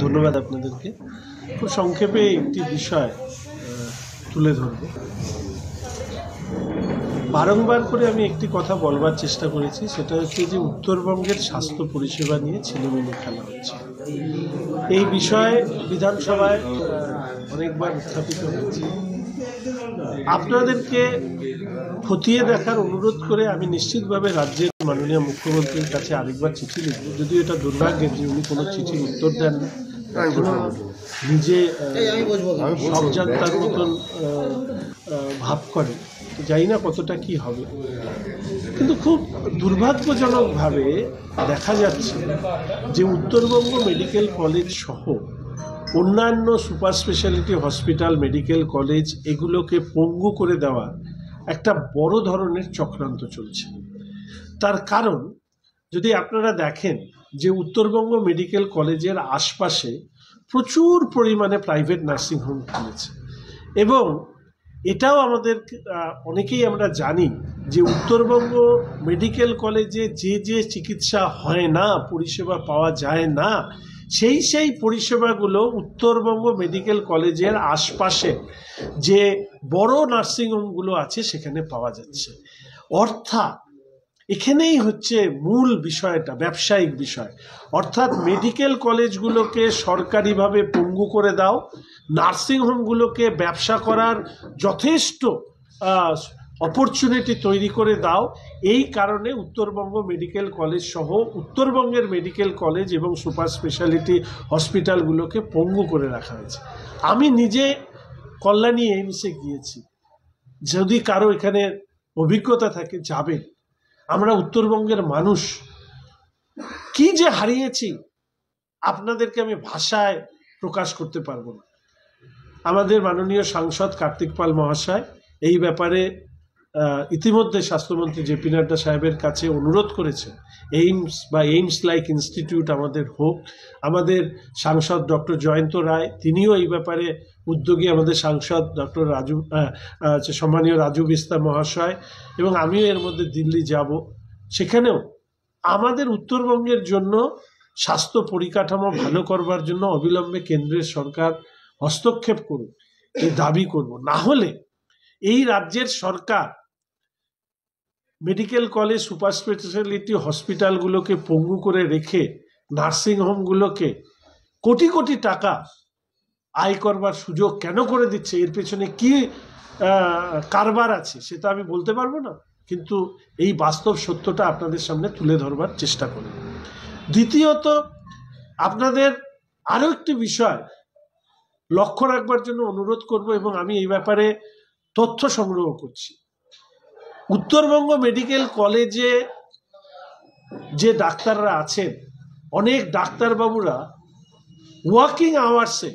ধন্যবাদ আপনাদেরকে। খুব সংক্ষেপে একটি বিষয় তুলে ধরব। বারংবার করে আমি একটি কথা বলবার চেষ্টা করেছি, সেটা হচ্ছে যে উত্তরবঙ্গের স্বাস্থ্য পরিষেবা নিয়ে ছেলেমেয়ে খেলা হচ্ছে। এই বিষয়ে বিধানসভায় অনেকবার উত্থাপিত হয়েছে। আপনাদেরকে খতিয়ে দেখার অনুরোধ করে আমি নিশ্চিতভাবে রাজ্যের মাননীয় মুখ্যমন্ত্রীর কাছে আরেকবার চিঠি লিখব, যদিও এটা দুর্ভাগ্যের যে উনি কোনো চিঠির উত্তর দেন না, নিজে সব জানতার মতন ভাব করেন। জানি না কতটা কি হবে, কিন্তু খুব দুর্ভাগ্যজনকভাবে দেখা যাচ্ছে যে উত্তরবঙ্গ মেডিকেল কলেজ সহ অন্যান্য super speciality hospital, medical college এগুলোকে পঙ্গু করে দেওয়া একটা বড় ধরনের চক্রান্ত চলছে। তার কারণ যদি আপনারা দেখেন যে উত্তরবঙ্গ মেডিকেল কলেজের আশপাশে প্রচুর পরিমাণে প্রাইভেট নার্সিংহোম খুলেছে, এবং এটাও আমাদের অনেকেই আমরা জানি যে উত্তরবঙ্গ মেডিকেল কলেজে যে চিকিৎসা হয় না, পরিষেবা পাওয়া যায় না, সেই পরিষেবাগুলো উত্তরবঙ্গ মেডিকেল কলেজের আশপাশে যে বড় নার্সিংহোমগুলো আছে সেখানে পাওয়া যাচ্ছে। অর্থাৎ এখানেই হচ্ছে মূল বিষয়টা, ব্যবসায়িক বিষয়। অর্থাৎ মেডিকেল কলেজগুলোকে সরকারিভাবে পঙ্গু করে দাও, নার্সিংহোমগুলোকে ব্যবসা করার যথেষ্ট অপরচুনিটি তৈরি করে দাও। এই কারণে উত্তরবঙ্গ মেডিকেল কলেজ সহ উত্তরবঙ্গের মেডিকেল কলেজ এবং সুপার স্পেশালিটি হসপিটালগুলোকে পঙ্গু করে রাখা হয়েছে। আমি নিজে কল্যাণী এইমসে গিয়েছি, যদি কারো এখানে অভিজ্ঞতা থাকে যাবেন। আমরা উত্তরবঙ্গের মানুষ কি যে হারিয়েছি আপনাদেরকে আমি ভাষায় প্রকাশ করতে পারবো না। আমাদের মাননীয় সাংসদ কার্তিক পাল মহাশয় এই ব্যাপারে ইতিমধ্যে স্বাস্থ্যমন্ত্রী জেপি নাড্ডা সাহেবের কাছে অনুরোধ করেছেন এইমস বা এইমস লাইক ইনস্টিটিউট আমাদের হোক। আমাদের সাংসদ ডক্টর জয়ন্ত রায় তিনিও এই ব্যাপারে উদ্যোগী, আমাদের সাংসদ ডক্টর সম্মানীয় রাজু বিস্তা মহাশয়, এবং আমিও এর মধ্যে দিল্লি যাব। সেখানেও আমাদের উত্তরবঙ্গের জন্য স্বাস্থ্য পরিকাঠামো ভালো করবার জন্য অবিলম্বে কেন্দ্রের সরকার হস্তক্ষেপ করুন, এই দাবি করব। না হলে এই রাজ্যের সরকার মেডিকেল কলেজ, সুপার স্পেশালিটি হসপিটালগুলোকে পঙ্গু করে রেখে নার্সিংহোমগুলোকে কোটি কোটি টাকা আয় করবার সুযোগ কেন করে দিচ্ছে, এর পেছনে কি কারবার আছে সেটা আমি বলতে পারবো না, কিন্তু এই বাস্তব সত্যটা আপনাদের সামনে তুলে ধরবার চেষ্টা করি। দ্বিতীয়ত, আপনাদের আরও একটি বিষয় লক্ষ্য রাখবার জন্য অনুরোধ করব, এবং আমি এই ব্যাপারে তথ্য সংগ্রহ করছি। উত্তরবঙ্গ মেডিকেল কলেজে যে ডাক্তাররা আছেন, অনেক ডাক্তারবাবুরা ওয়ার্কিং আওয়ার্সে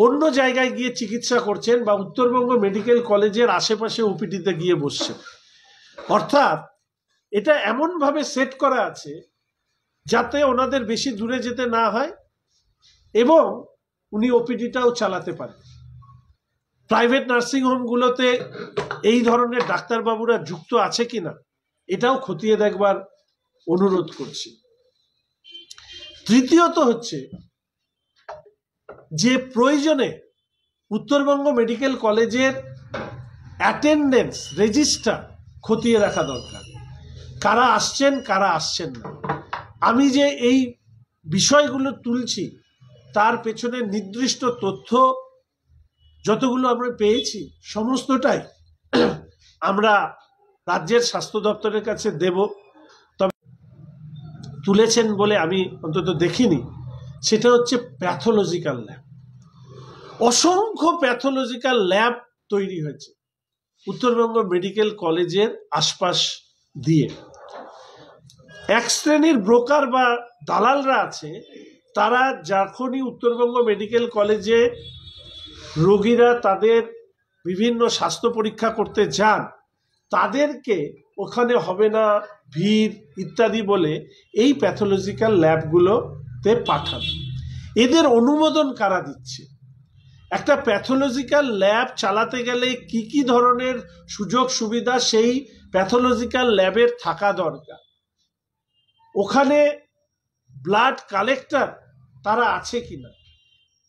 অন্য জায়গায় গিয়ে চিকিৎসা করছেন বা উত্তরবঙ্গ মেডিকেল কলেজের আশেপাশে ওপিডিতে গিয়ে বসছেন। অর্থাৎ এটা এমনভাবে সেট করা আছে যাতে ওনাদের বেশি দূরে যেতে না হয় এবং উনি ওপিডিটাও চালাতে পারেন। প্রাইভেট নার্সিংহোমগুলোতে এই ধরনের ডাক্তারবাবুরা যুক্ত আছে কিনা এটাও খতিয়ে দেখবার অনুরোধ করছি। তৃতীয়ত হচ্ছে যে প্রয়োজনে উত্তরবঙ্গ মেডিকেল কলেজের অ্যাটেন্ডেন্স রেজিস্টার খতিয়ে রাখা দরকার, কারা আসছেন কারা আসছেন না। আমি যে এই বিষয়গুলো তুলছি তার পেছনে নির্দিষ্ট তথ্য যতগুলো আমরা পেয়েছি সমস্তটাই আমরা রাজ্যের স্বাস্থ্য দপ্তরের কাছে দেব। তবে তুলেছেন বলে আমি অন্তত দেখিনি, সেটা হচ্ছে প্যাথোলজিক্যাল ল্যাব। অসংখ্য প্যাথোলজিক্যাল ল্যাব তৈরি হয়েছে উত্তরবঙ্গ মেডিকেল কলেজের আশপাশ দিয়ে। এক শ্রেণীর ব্রোকার বা দালালরা আছে, তারা যখনই উত্তরবঙ্গ মেডিকেল কলেজে রোগীরা তাদের বিভিন্ন স্বাস্থ্য পরীক্ষা করতে যান, তাদেরকে ওখানে হবে না ভিড় ইত্যাদি বলে এই প্যাথোলজিক্যাল ল্যাবগুলোতে পাঠান। এদের অনুমোদন কারা দিচ্ছে? একটা প্যাথোলজিক্যাল ল্যাব চালাতে গেলে কি কি ধরনের সুযোগ সুবিধা সেই প্যাথোলজিক্যাল ল্যাবের থাকা দরকার। ওখানে ব্লাড কালেক্টর তারা আছে কিনা,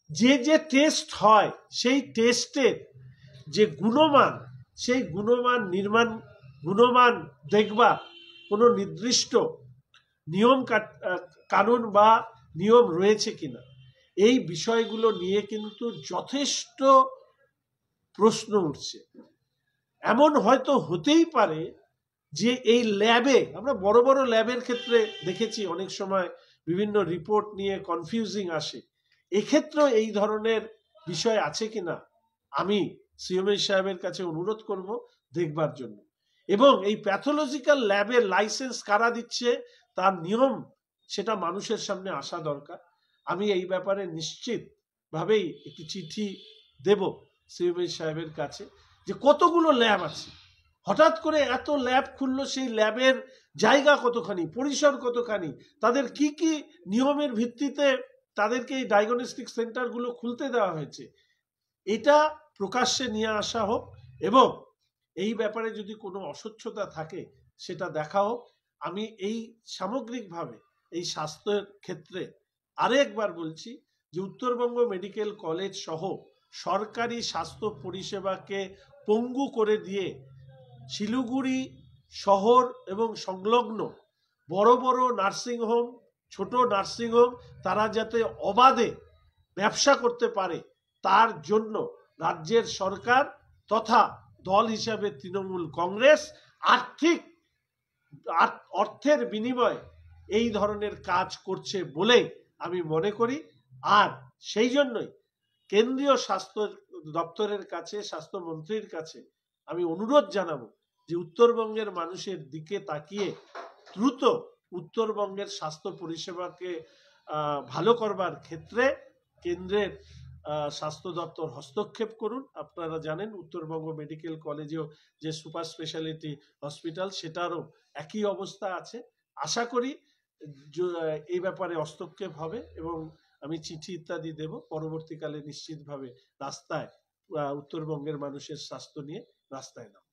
যে যে টেস্ট হয় সেই টেস্টের যে গুণমান, সেই গুণমান দেখবার কোনো নির্দিষ্ট নিয়ম কানুন বা নিয়ম রয়েছে কিনা, এই বিষয়গুলো নিয়ে কিন্তু যথেষ্ট প্রশ্ন উঠছে। এমন হয়তো হতেই পারে যে এই ল্যাবে, আমরা বড় বড় ল্যাবের ক্ষেত্রে দেখেছি অনেক সময় বিভিন্ন রিপোর্ট নিয়ে কনফিউজিং আসে, এক্ষেত্রেও এই ধরনের বিষয় আছে কিনা আমি সিএমএ সাহেবের কাছে অনুরোধ করব দেখবার জন্য। এবং এই প্যাথোলজিক্যাল ল্যাবের লাইসেন্স কারা দিচ্ছে তার নিয়ম সেটা মানুষের সামনে আসা দরকার। আমি এই ব্যাপারে নিশ্চিতভাবেই একটি চিঠি দেব সিএমএ সাহেবের কাছে যে কতগুলো ল্যাব আছে, হঠাৎ করে এত ল্যাব খুললো, সেই ল্যাবের জায়গা কতখানি, পরিসর কতখানি, তাদের কি কি নিয়মের ভিত্তিতে তাদেরকে এই ডায়াগনস্টিক সেন্টারগুলো খুলতে দেওয়া হয়েছে, এটা প্রকাশ্যে নিয়ে আসা হোক। এবং এই ব্যাপারে যদি কোনো অস্বচ্ছতা থাকে সেটা দেখা হোক। আমি এই সামগ্রিকভাবে এই স্বাস্থ্যের ক্ষেত্রে আরেকবার বলছি যে উত্তরবঙ্গ মেডিকেল কলেজ সহ সরকারি স্বাস্থ্য পরিষেবাকে পঙ্গু করে দিয়ে শিলিগুড়ি শহর এবং সংলগ্ন বড় বড় নার্সিংহোম, ছোট নার্সিংহোম তারা যাতে অবাধে ব্যবসা করতে পারে, তার জন্য রাজ্যের সরকার তথা দল হিসাবে তৃণমূল কংগ্রেস অর্থের বিনিময়ে এই ধরনের কাজ করছে বলে আমি মনে করি। আর সেই জন্যই কেন্দ্রীয় স্বাস্থ্য দপ্তরের কাছে, স্বাস্থ্যমন্ত্রীর কাছে আমি অনুরোধ জানাবো যে উত্তরবঙ্গের মানুষের দিকে তাকিয়ে দ্রুত উত্তরবঙ্গের স্বাস্থ্য পরিষেবাকে ভালো করবার ক্ষেত্রে কেন্দ্রের স্বাস্থ্য দপ্তর হস্তক্ষেপ করুন। আপনারা জানেন উত্তরবঙ্গ মেডিকেল কলেজেও যে সুপার স্পেশালিটি হসপিটাল সেটারও একই অবস্থা আছে। আশা করি এই ব্যাপারে হস্তক্ষেপ হবে এবং আমি চিঠি ইত্যাদি দেব। পরবর্তীকালে নিশ্চিতভাবে রাস্তায় উত্তরবঙ্গের মানুষের স্বাস্থ্য নিয়ে রাস্তায় নাম।